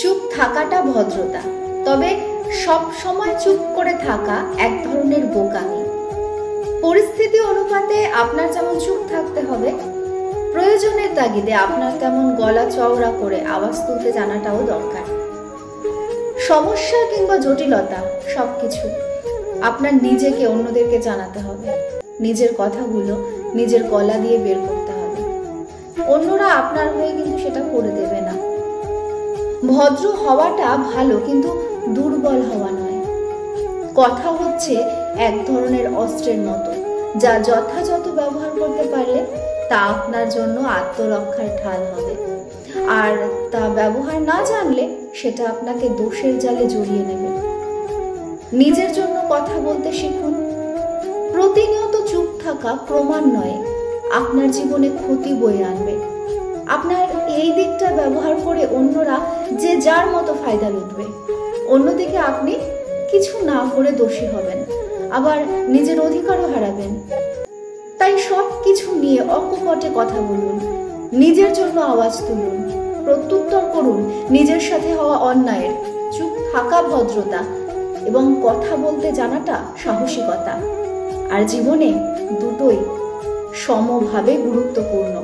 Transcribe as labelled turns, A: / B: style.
A: চুপ থাকাটা ভদ্রতা, তবে সব সময় চুপ করে থাকা এক ধরনের বোকামি। পরিস্থিতি অনুপাতে আপনার যেমন চুপ থাকতে হবে, প্রয়োজনের তাগিদে আপনার তেমন গলা চওড়া করে আওয়াজ তুলতে জানাটাও দরকার। সমস্যা কিংবা জটিলতা সবকিছু আপনার নিজেকে অন্যদেরকে জানাতে হবে। নিজের কথাগুলো নিজের গলা দিয়ে বের করতে হবে। অন্যরা আপনার হয়ে কিন্তু সেটা করে দেবে না। ভদ্র হওয়াটা ভালো, কিন্তু দুর্বল হওয়া নয়। কথা হচ্ছে এক ধরনের অস্ত্রের মতো, যা যথাযথ ব্যবহার করতে পারলে তা আপনার জন্য আত্মরক্ষার ঢাল হবে, আর তা ব্যবহার না জানলে সেটা আপনাকে দোষের জালে জড়িয়ে নেবে। নিজের জন্য কথা বলতে শিখুন। প্রতিনিয়ত চুপ থাকা ক্রমান্বয়ে আপনার জীবনে ক্ষতি বয়ে আনবে। আপনার এই দিকটা ব্যবহার করে অন্যরা যে যার মতো ফায়দা লুটবে। অন্যদিকে আপনি কিছু না করে দোষী হবেন, আবার নিজের অধিকারও হারাবেন। তাই সব কিছু নিয়ে অকপটে কথা বলুন, নিজের জন্য আওয়াজ তুলুন, প্রত্যুত্তর করুন নিজের সাথে হওয়া অন্যায়ের। চুপ থাকা ভদ্রতা এবং কথা বলতে জানাটা সাহসিকতা। আর জীবনে দুটোই সমভাবে গুরুত্বপূর্ণ।